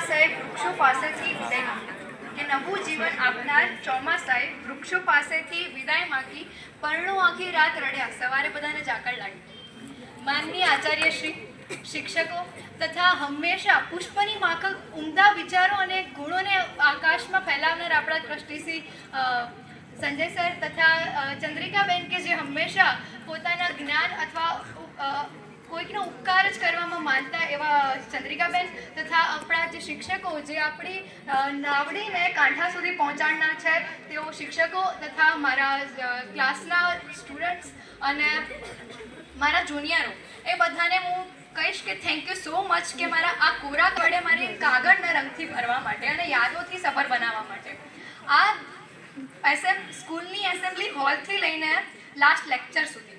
ચોમાસાએ વૃક્ષો પાસેથી વિદાય માંગી કે નવું જીવન આપનાર ચોમાસાએ વૃક્ષો પાસેથી વિદાય માંગી. પરણો આખી રાત રડ્યા, સવારે બધાને ઝાકળ લાગી. માનનીય આચાર્યશ્રી, શિક્ષકો તથા હંમેશા પુષ્પની માફક ઉમદા વિચારો અને ગુણોને આકાશમાં ફેલાવનાર આપણા ટ્રસ્ટીશ્રી સંજય સર તથા ચંદ્રિકાબેન, કે જે હંમેશા પોતાના જ્ઞાન અથવા કોઈકનો ઉપકાર જ કરવામાં માનતા એવા ચંદ્રિકાબેન, તથા આપણા જે શિક્ષકો જે આપણી નાવડીને કાંઠા સુધી પહોંચાડનાર છે તેઓ શિક્ષકો તથા મારા ક્લાસના સ્ટુડન્ટ્સ અને મારા જુનિયરો, એ બધાને હું કહીશ કે થેન્ક યુ સો મચ કે મારા આ કોરા વડે મારી કાગળના રંગથી ભરવા માટે અને યાદોથી સફર બનાવવા માટે. આ સ્કૂલની એસેમ્બલી હોલથી લઈને લાસ્ટ લેક્ચર સુધી,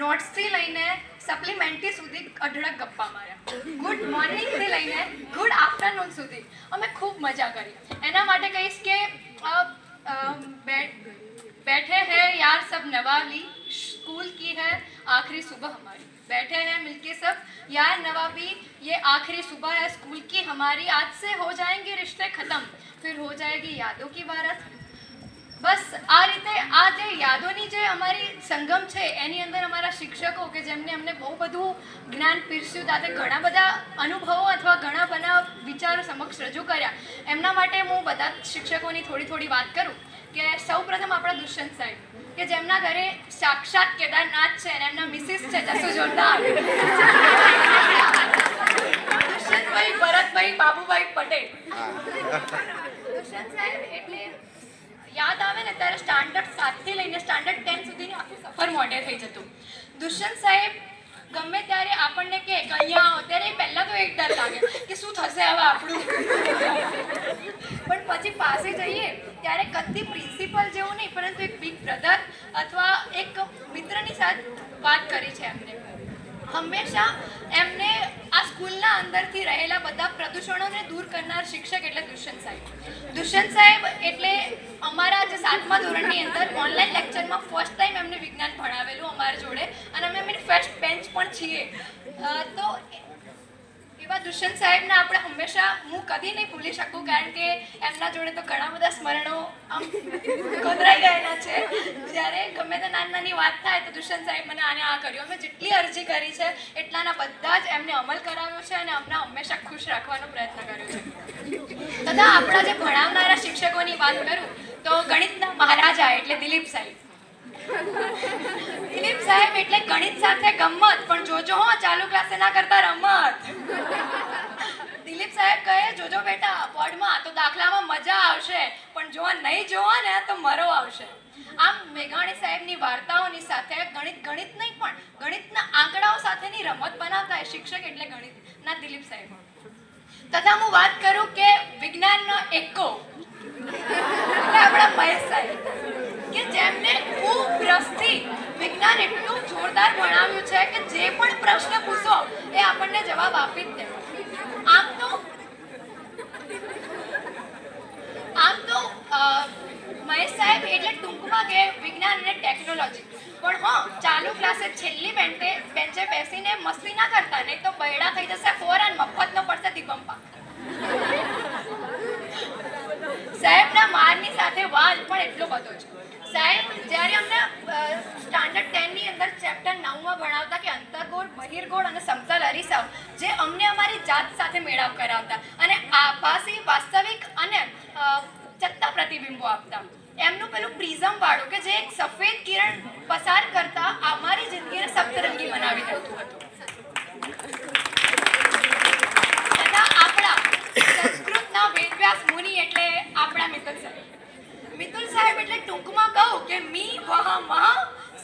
નોટ્સથી લઈને સપ્લિમેન્ટરી સુધી અઢળક ગપ્પા માર્યા, ગુડ મોર્નિંગથી લઈને ગુડ આફ્ટરનૂન સુધી અમે ખૂબ મજા કરી. એના માટે કહીશ કે बैठे हैं यार सब नवाबी, स्कूल की है आखिरी सुबह हमारी. बैठे हैं मिलके सब यार नवाबी, ये आखिरी सुबह है स्कूल की हमारी. आज से हो जाएंगे रिश्ते खत्म, फिर हो जाएगी यादों की बारात. બસ આ રીતે આ જે યાદોની જે અમારી સંગમ છે એની અંદર અમારા શિક્ષકો કે જેમને અમને બહુ બધું જ્ઞાન પીરસ્યું, સાથે ઘણા બધા અનુભવો અથવા ઘણા બધા વિચારો સમક્ષ રજૂ કર્યા, એમના માટે હું બધા શિક્ષકોની થોડી વાત કરું. કે સૌ પ્રથમ આપણા દુષ્યંત સાહેબ, કે જેમના ઘરે સાક્ષાત કેદારનાથ છે અને એમના મિસિસ છે જસુ જોરદાર, દુષ્યંતભાઈ, ભરતભાઈ, બાબુભાઈ પટેલ. દુષ્યંત સાહેબ એટલે યાદ આવે ને ત્યારે સ્ટાન્ડર્ડ 7 થી લઈને સ્ટાન્ડર્ડ 10 સુધીની આખી સફર મોઢે થઈ જતું. દુષ્યંત સાહેબ ગમે ત્યારે આપણને કે અહીંયા આવો ત્યારે પહેલાં તો એક ડર લાગે કે શું થશે હવે આપણું, પણ પછી પાસે જઈએ ત્યારે કદી પ્રિન્સિપલ જેવું નહીં પરંતુ એક બિગ બ્રધર અથવા એક મિત્રની સાથે વાત કરી છે એમને. હંમેશા એમને આ સ્કૂલના અંદરથી રહેલા બધા પ્રદૂષણોને દૂર કરનાર શિક્ષક એટલે દુષ્યંત સાહેબ. દુષ્યંત સાહેબ એટલે અમારા જે 7મા ધોરણની અંદર ઓનલાઈન લેક્ચરમાં ફર્સ્ટ ટાઈમ એમને વિજ્ઞાન ભણાવેલું અમારા જોડે અને અમે એમની ફર્સ્ટ બેન્ચ પણ છીએ. તો એવા દુષ્યંત સાહેબને આપણે હંમેશા હું કદી નહીં ભૂલી શકું, કારણ કે એમના જોડે તો ઘણા બધા સ્મરણો આમ ગોતરાઈ ગયેલા છે. જ્યારે ગમે તે નાની વાત થાય તો દુષ્યંત સાહેબ મને આને આ કર્યું. અમે જેટલી અરજી કરી છે એટલાના બધા જ એમને અમલ કરાવ્યો છે અને અમને હંમેશા ખુશ રાખવાનો પ્રયત્ન કર્યો છે. તથા આપણા જે ભણાવનારા શિક્ષકોની વાત કરું તો ગણિતના મહારાજા એટલે દિલીપ સાહેબ. દિલીપ સાહેબ એટલે ગણિત સાથે ગમ્મત, પણ જોજો હો ચાલુ ક્લાસે ના કરતા રમત. દિલીપ સાહેબ કહે જોજો બેટા બોર્ડમાં તો દાખલામાં મજા આવશે, પણ જો નહીં જોવો ને તો મરો આવશે. આમ મેઘાણી સાહેબની વાર્તાઓની સાથે ગણિત નહીં પણ ગણિતના આંકડાઓ સાથેની રમત બનાવતા શિક્ષક એટલે ગણિતના દિલીપ સાહેબ. તથા હું વાત કરું કે વિજ્ઞાનનો એકો એટલે આપણા મહેશ સાહેબ, કે જેમને ખૂબ રસથી વિજ્ઞાન એટલું જોરદાર ભણાવ્યું છે કે જે પણ પ્રશ્ન પૂછો એ આપણને જવાબ આપી જ દે. આમ તો મહેશ સાહેબ એટલે ટૂંકમાં કે વિજ્ઞાન અને ટેકનોલોજી, પણ હા ચાલુ ક્લાસે છેલ્લી બેન્ચે બેસીને મસ્તી ના કરતા, નહીં તો બૈડા થઈ જશે ફોરન, મફતનો પડશે દીપંપા. સાહેબના મારની સાથે વાલ પણ એટલો બધો છે. સાહેબ જ્યારે અમને સ્ટાન્ડર્ડ 10 ની અંદર ચેપ્ટર 9માં ભણાવતા કે અંતર્ગોળ, બહિર્ગોળ અને સમતલ અરીસાઓ, જે અમને અમારી જાત સાથે મેળાવ કરાવતા અને આભાસી, વાસ્તવિક અને ચત્તા પ્રતિબિંબો આપતા. એમનું પેલું પ્રિઝમ વાળું કે જે એક સફેદ કિરણ પસાર કરતા અમારી જિંદગીને સપ્તરંગી બનાવી દેતું હતું. તથા આપણા સંસ્કૃતના વેદવ્યાસ મુનિ એટલે આપણા મિતુલ સાહેબ. મિતુલ સાહેબ એટલે ટૂંકમાં કહું કે મી વહ મહ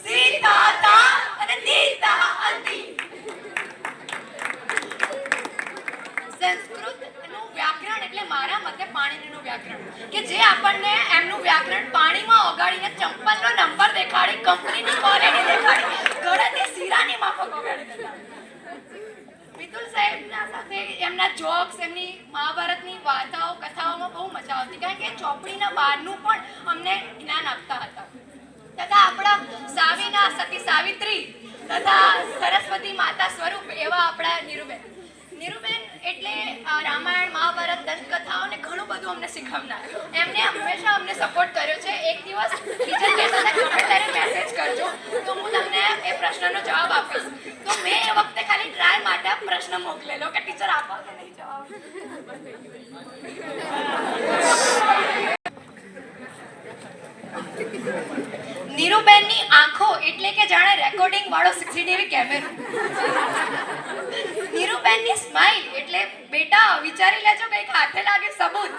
સીતા તા અને દીતા અંતિ. સંસ્કૃતનું વ્યાકરણ એટલે મારા મતે પાણીનું વ્યાકરણ, કે જે આપણને એમનું વ્યાકરણ પાણીમાં ઓગાળીને ચંપલનો નંબર દેખાડી, કંપનીની ક્વોલિટી દેખાડી, ગળાની શીરાની માફક ઓગાળી દેતા. મિતુલ સાહેબના સાથે એમના જોક્સ, એમની મહાભારતની વાર્તાઓ, કથાઓમાં બહુ મજા આવતી, કારણ કે ચોપડીના બહારનું પણ અમને જ્ઞાન આપતા હતા. તથા આપણા સાવીના સતી સાવિત્રી તથા સરસ્વતી માતા સ્વરૂપ એવા આપણા નીરુબેન એટલે રામાયણ, મહાભારત, શીખવનાર. એમને હંમેશા અમને સપોર્ટ કર્યો છે. એક દિવસ ટીચર કહેતા હતા કે ગમે ત્યારે મેસેજ કરજો તો હું તમને એ પ્રશ્નનો જવાબ આપીશ. તો મેં એ વખતે ખાલી ટ્રાય માટે આ પ્રશ્ન મોકલેલો કે ટીચર આપો કે નહીં જવાબ. નીરુબેનની આંખો એટલે કે જાણે રેકોર્ડિંગ વાળો સીસીટીવી કેમેરો. નીરુબેનની સ્માઈલ એટલે બેટા વિચારી લેજો કંઈક હાથે લાગે સબૂત.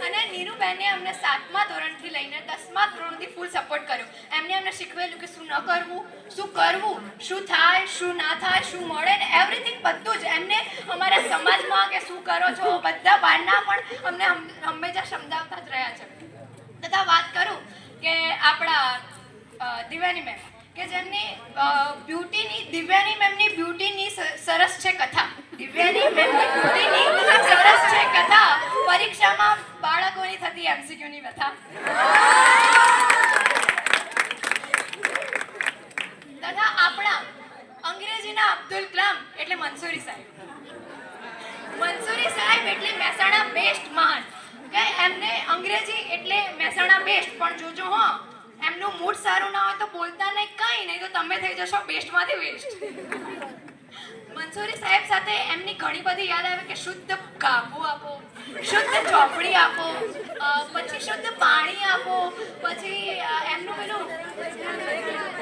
અને નીરુબેને અમને 7મા ધોરણથી લઈને 10મા ધોરણથી ફૂલ સપોર્ટ કર્યો. એમને અમને શીખવેલું કે શું ન કરવું, શું કરવું, શું થાય, શું ના થાય, શું મળે ને એવરીથિંગ બધું જ. એમને અમારા સમાજમાં કે શું કરો છો બધા બહારના પણ અમને હંમેશા સમજાવતા જ રહ્યા છે. તથા વાત કરું કે આપણા દિવ્યાની મેમ કે જેમની દિવ્યાની મેમની બ્યુટીની સરસ છે કથા. દિવ્યાની મેમની બ્યુટીની સરસ છે કથા. પરીક્ષામાં બાળકોની થતી એમસીક્યુની વ્યથા. તથા આપણા અંગ્રેજીના અબ્દુલ કલામ એટલે મંસૂરી સાહેબ. મંસૂરી સાહેબ એટલે મહેસાણા બેસ્ટ મહાન. કે એમને અંગ્રેજી એટલે મહેસાણા બેસ્ટ. પણ જોજો હો એમનું મૂડ સારું ના હોય તો બોલતા નહીં કંઈ નહીં તો તમે થઈ જશો બેસ્ટમાંથી વેસ્ટ. મંસૂરી સાહેબ સાથે એમની ઘણી બધી યાદ આવે કે શુદ્ધ કાબુ આપો, શુદ્ધ ચોપડી આપો, પછી શુદ્ધ પાણી આપો, પછી એમનું પેલું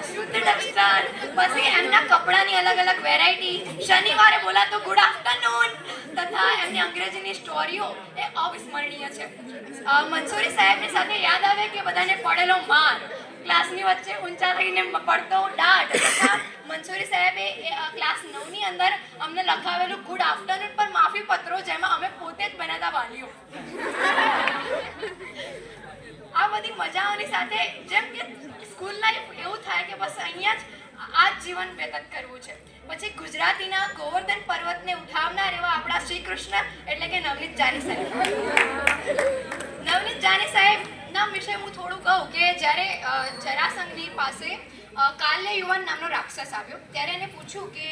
શુદ્ધ ડસ્ટર, પછી એમના કપડાની અલગ અલગ વેરાયટી, શનિવારે બોલાતો ગુડ આફ્ટરનૂન તથા એમની અંગ્રેજીની સ્ટોરીઓ એ અવિસ્મરણીય છે. મંસૂરી સાહેબની સાથે યાદ આવે કે બધાને પડેલો માર, ક્લાસની વચ્ચે ઊંચા થઈને પડતો દાઢ તથા મંસૂરી સાહેબે ક્લાસ 9ની અંદર અમને લખાવેલું ગુડ આફ્ટરનૂન પર માફી પત્રો જેમાં અમે પોતે જ બનાતા વાલીઓ. આ બધી મજાઓની સાથે જેમ કે સ્કૂલ લાઈફ એવું થાય કે બસ અહીંયા જ આ જ જીવન વ્યતીત કરવું છે. પછી ગુજરાતીના ગોવર્ધન પર્વતને ઉઠાવનાર એવા આપણા શ્રી કૃષ્ણ એટલે કે નવનીત જાની સાહેબ. નવનીત જાની સાહેબના વિશે હું થોડું કહું કે જ્યારે જરાસંઘની પાસે કાલ્ય યુવાન નામનો રાક્ષસ આવ્યો ત્યારે એને પૂછ્યું કે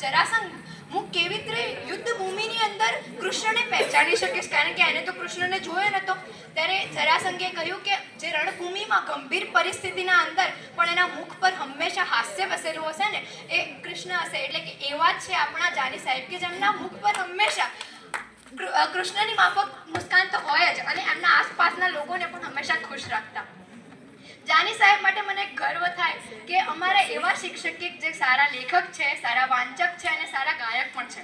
જરાસંઘ હું કેવી રીતે યુદ્ધ ભૂમિની અંદર કૃષ્ણને પહેચાની શકીશ કારણ કે એને તો કૃષ્ણને જોયો નહોતો. ત્યારે જરાસંઘે કહ્યું કે જે રણભૂમિમાં ગંભીર પરિસ્થિતિના અંદર પણ એના મુખ પર હંમેશા હાસ્ય વસેલું હશે ને એ કૃષ્ણ હશે. એટલે કે એવા જ છે આપણા જાની સાહેબ કે જેમના મુખ પર હંમેશા કૃષ્ણની માફક મુસ્કાન તો હોય જ અને એમના આસપાસના લોકોને પણ હંમેશા ખુશ રાખતા. જાની સાહેબ માટે મને ગર્વ થાય કે અમારા એવા શિક્ષક જે સારા લેખક છે, સારા વાંચક છે અને સારા ગાયક પણ છે.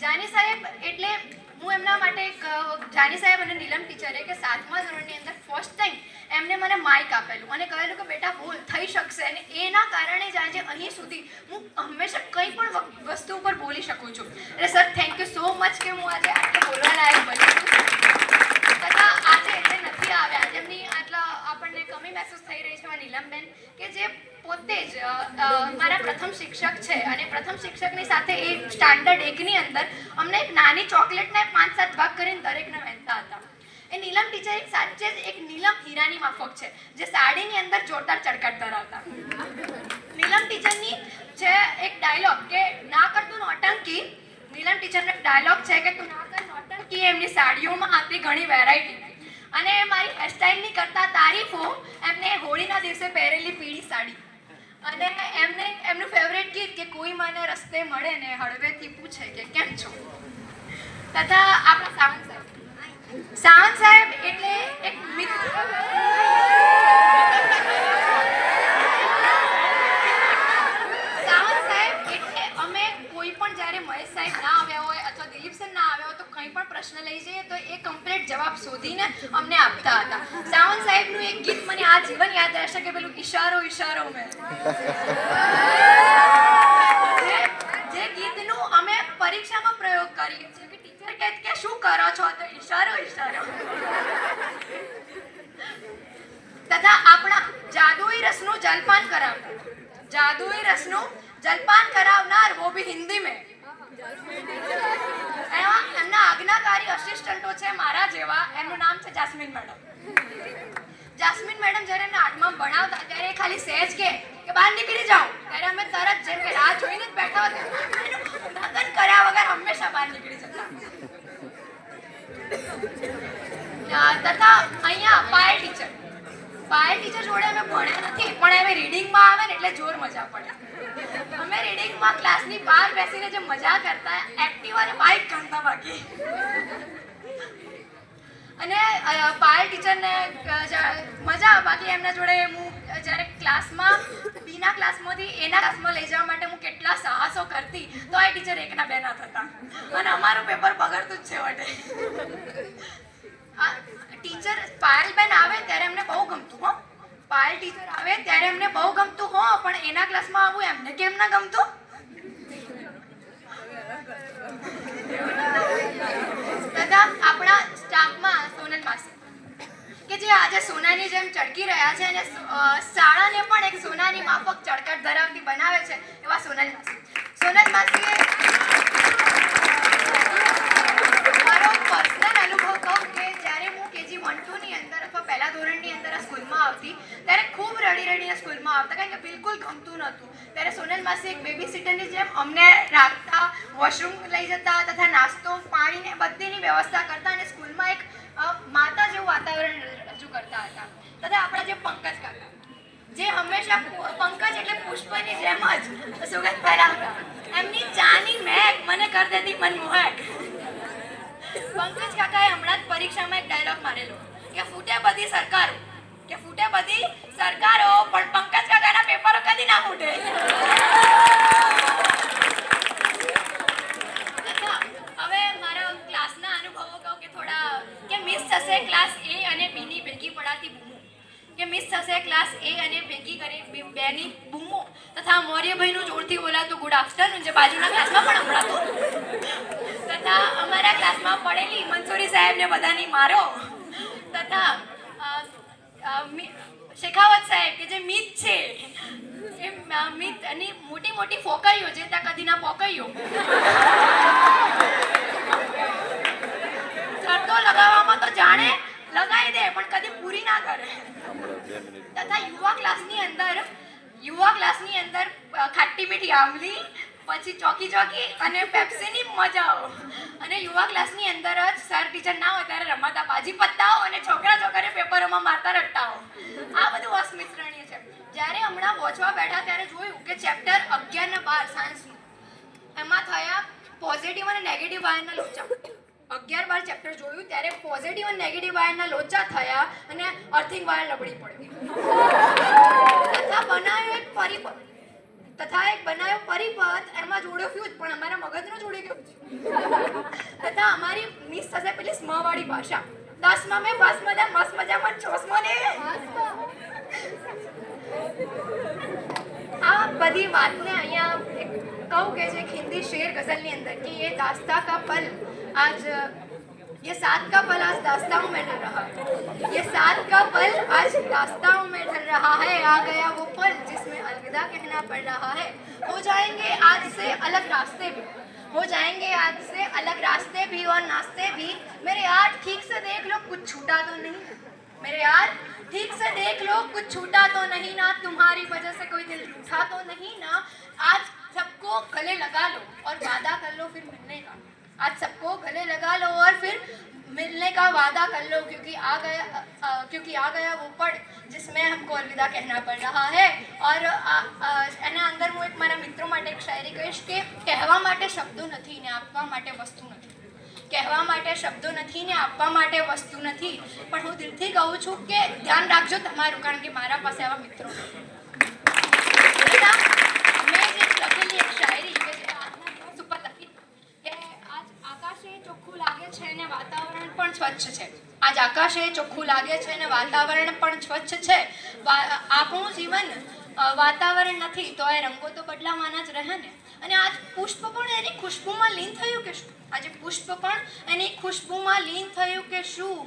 જાની સાહેબ એટલે હું એમના માટે જાની સાહેબ અને નીલમ ટીચરે કે 7મા ધોરણની અંદર ફર્સ્ટ ટાઈમ એમને મને માઇક આપેલું અને કહેલું કે બેટા ભૂલ થઈ શકશે અને એના કારણે જ આજે અહીં સુધી હું હંમેશા કંઈ પણ વસ્તુ ઉપર બોલી શકું છું. એટલે sir thank you so much કે હું આજે આટલું બોલવા લાયક બની છું. તથા આજે જે નથી આવ્યા જેમની આટલા આપણને કમી મહેસૂસ થઈ રહી છે નીલમબેન કે જે પોતે જ મારા પ્રથમ શિક્ષક છે અને પ્રથમ શિક્ષકની સાથે એ સ્ટાન્ડર્ડ 1ની અંદર અમને એક નાની ચોકલેટને 5-7 ભાગ કરીને દરેકને વહેંચતા હતા. એ નીલમ ટીચર એક સાચે જ એક નીલમ હીરાની માફક છે જે સાડીની અંદર જોરદાર ચડકાટ ધરાવતા. નીલમ ટીચરની છે એક ડાયલોગ કે ના કરતું નોટંકી. નીલમ ટીચરનો એક ડાયલોગ છે કે તું ના કર નોટંકી. એમની સાડીઓમાં હતી ઘણી વેરાયટી અને મારી હેરસ્ટાઈલની કરતા તારીફો એમને હોળીના દિવસે પહેરેલી પીળી સાડી અને એમનું ફેવરેટ ગીત કે કોઈ મને રસ્તે મળે ને હળવેથી પૂછે કે કેમ છો. તથા આપણા સાવંત સાહેબ એટલે એક મિત્ર. સાવંત સાહેબ એટલે અમે કોઈ પણ જ્યારે મહેશ સાહેબ ના આવ્યા હોય અથવા દિલીપ સર ના આવ્યા હોય તો કંઈ પણ પ્રશ્ન લઈ જઈએ તો એ કમ્પ્લીટ જવાબ શોધીને અમને આપતા હતા. સાવંત સાહેબનું એક ગીત મને આ જીવન યાદ રહેશે કે પેલું ઈશારો ઈશારો મેં જે ગીતનું અમે પરીક્ષામાં પ્રયોગ કરીએ છીએ કે ટીચર કહે કે શું કરો છો તો ઈશારો ઈશારો. તથા આપણા જાદુઈ રસનું જલપાન કરાવનાર वो भी हिंदी में. એમના આજ્ઞાકારી અસિસ્ટન્ટો છે મારા જેવા. એમનું નામ છે જાસ્મીન મેડમ. જાસ્મીન મેડમ જ્યારે એમને 8માં ભણાવતા ત્યારે ખાલી સહેજ કે બહાર નીકળી જાઓ ત્યારે અમે તરત જેમ કે રાહ જોઈને જ બેઠા હતા એનું ઉલ્લંઘન કર્યા વગર હંમેશા બહાર નીકળી જતા. તથા અહીંયા પાયલ ટીચર જોડે અમે ભણ્યા નથી, પણ અમે રીડિંગમાં આવે ને એટલે જોર મજા પડે. અમે રીડિંગમાં ક્લાસની બહાર બેસીને જે મજા કરતા, એક્ટિવા અને બાઇક ગણતા બાકી. અને પાયલ ટીચરને મજા, બાકી એમના જોડે હું જ્યારે ક્લાસમાં બીના ક્લાસમાંથી એના ક્લાસમાં લઈ જવા માટે હું કેટલા સાહસો કરતી, તો એ ટીચર એકના બે ના થતા અને અમારું પેપર બગડતું જ છે વટે. ટીચર પાયલબેન આવે ત્યારે એમને બહુ ગમતું હો, પાયલ ટીચર આવે ત્યારે એમને બહુ ગમતું હો, પણ એના ક્લાસમાં આવું એમને કેમ ના ગમતું? તથા આપણા સ્ટાફમાં સોનલ માસી કે જે આજે સોનાની જેમ ચળકી રહ્યા છે અને શાળાને પણ એક સોનાની માફક ચળકટ ધરાવતી બનાવે છે, એવા સોનલ માસીએ મારો પર્સનલ અનુભવ કહું કે જ્યારે હું KG 1-2 ની અંદર અથવા પહેલા ધોરણની અંદર આ સ્કૂલમાં આવતી ત્યારે ખૂબ રડીને સ્કૂલમાં આવતા, કારણ કે બિલકુલ ગમતું નહોતું. ત્યારે સોનલ માસી એક બેબી સિટરની જેમ અમને રાખતા, વોશરૂમ લઈ જતા તથા નાસ્તો પાણીને બધીની વ્યવસ્થા કરતા અને સ્કૂલમાં એક માતા જેવું વાતાવરણ રજૂ કરતા હતા. તથા આપણા જે પંકજ કાકા, જે હંમેશા પંકજ એટલે પુષ્પની જેમ જ સુગંધ ફેલાવતા, એમની ચાની મહેક મને કરી દેતી મનમોહક. પંકજ કાકાએ હમણાં જ પરીક્ષામાં એક ડાયલોગ મારેલો કે ફૂટે બધી સરકારો, પણ પંકજ કાકાના પેપરો કદી ના ફૂટે. હવે મારા ક્લાસના અનુભવો કહું કે થોડા કે મિસ થશે ક્લાસ A અને B ની ભેગી પડાતી બૂમો, કે મિસ થશે ક્લાસ A અને ભેગી કરી બેની બૂમો, તથા મૌર્યભાઈનું જોરથી બોલાતું ગુડ આફ્ટરનૂન જે બાજુના ક્લાસમાં પણ સંભળાતું, તથા અમારા ક્લાસમાં પડેલી મંસૂરી સાહેબને બધાની મારો, તથા શેખાવત સાહેબ કે જે મિત છે, એ મિત અને મોટી ફોકાઈઓ જે ત્યાં કદી ના પોકાઈઓ, શરતો લગાવવામાં તો જાણે લગાવી દે પણ કદી પૂરી ના કરે. તથા યુવા ક્લાસની અંદર ખાટી મીઠી આંબલી, પછી ચોકી અને પેપ્સીની મજાઓ, અને યુવા ક્લાસની અંદર જ સર ટીચર ના હોય ત્યારે રમાતા બાજી પત્તાઓ અને છોકરીઓ પેપરોમાં મારતા રટ્ટાઓ, આ બધું અસ્મિશ્રણીય છે. જ્યારે હમણાં વોચવા બેઠા ત્યારે જોયું કે ચેપ્ટર 11 અને 12 સાયન્સનું એમાં થયા પોઝિટિવ અને નેગેટિવ આયનના લોચા. 11-12 ચેપ્ટર જોયું ત્યારે પોઝિટિવ અને નેગેટિવ આયનના લોચા થયા અને અર્થિંગ વાયર લબડી પડી. તથા એક બનાવ્યો પરિપથ, એમાં જોડ્યો ફ્યુઝ, પણ અમારા મગજનો જોડી ગયો. તથા અમારી મિસ થશે પેલી સ્મવાળી ભાષા, 10માં મેં બસ મજામાં 6માં ને આ બધી વાતને અહીંયા કહું કે છે हिंदी शेर गजलની અંદર કે ये दास्ता का पल आज ये साथ का पल आज दास्ताओं में ढल रहा है, ये साथ का पल आज दास्ताओं में ढल रहा है, आ गया वो पल जिसमें अलविदा कहना पड़ रहा है, हो जाएंगे आज से अलग रास्ते भी, हो जाएंगे आज से अलग रास्ते भी और नाश्ते भी, मेरे यार ठीक से देख लो कुछ छूटा तो नहीं, मेरे यार ठीक से देख लो कुछ छूटा तो नहीं ना, तुम्हारी वजह से कोई दिल रूठा तो नहीं ना, आज सबको गले लगा लो और वादा कर लो फिर मिलने का, आज सबको गले लगा लो और फिर मिलने का वादा कर लो, क्योंकि आ गया वो पल जिसमें हमको अलविदा कहना पड़ रहा है. और એના અંદર હું એક મારા મિત્રો માટે એક શાયરી કહીશ કે કહેવા માટે શબ્દો નથી ને આપવા માટે વસ્તુ નથી, કહેવા માટે શબ્દો નથી ને આપવા માટે વસ્તુ નથી, પણ હું દિલથી કહું છું કે ધ્યાન રાખજો તમારું, કારણ કે મારા પાસે આવા મિત્રો નથી. મેં જે લખેલી એક શાયરી કે જે આજના દિવસ ઉપર લખી કે આજ આકાશે ચોખ્ખું લાગે છે અને વાતાવરણ પણ સ્વચ્છ છે, આજ આકાશે ચોખ્ખું લાગે છે અને વાતાવરણ પણ સ્વચ્છ છે, આપણું જીવન વાતાવરણ નથી તો એ રંગો તો બદલાવાના જ રહે ને. અને આજ પુષ્પ પણ એની ખુશ્બુમાં લીન થયું કે શું, આજે પુષ્પ પણ એની ખુશ્બુમાં લીન થયું કે શું,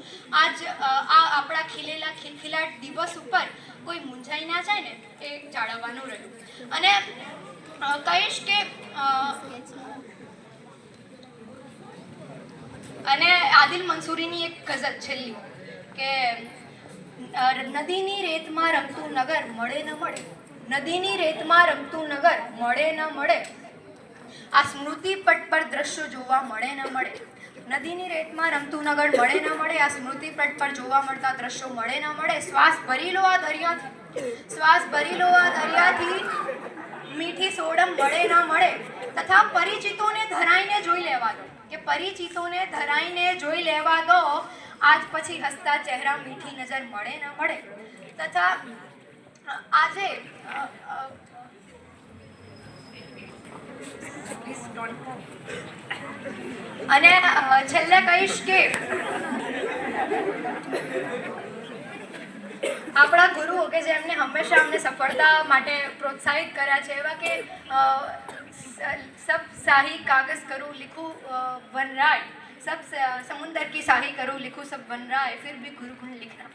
આજ આ આપણા ખીલેલા ખિલખિલાટ દિવસ ઉપર કોઈ મૂંઝાઈ ના જાય ને એ જાળવવાનું રહ્યું. અને કહીશ કે અને આદિલ મંસૂરીની એક ગઝલ છેલ્લી કે નદીની રેતમાં રમતું નગર મળે ન મળે, નદીની રેતમાં રમતું નગર મળે ન મળે, આ સ્મૃતિ પટ પર દ્રશ્યો જોવા મળે ન મળે. નદીની રેતમાં રમતું નગર મળે ન મળે. આ સ્મૃતિ પટ પર જોવા મળતા દ્રશ્યો મળે ન મળે. શ્વાસ ભરી લો આ દરિયાથી મીઠી સોડમ મળે ન મળે. તથા પરિચિતોને ધરાઈને જોઈ લેવા દો, કે પરિચિતોને ધરાઈને જોઈ લેવા દો. આજ પછી હસતા ચહેરા મીઠી નજર મળે ન મળે. તથા આજે અને છેલ્લે કહીશ કે આપણા ગુરુઓ કે જેમને હંમેશા અમને સફળતા માટે પ્રોત્સાહિત કર્યા છે, એવા કે સબ શાહી કાગઝ કરું लिखूं वन राय, सब समुंदर की शाही करूं लिखूं सब वन राय, फिर भी गुरु गुण लिखना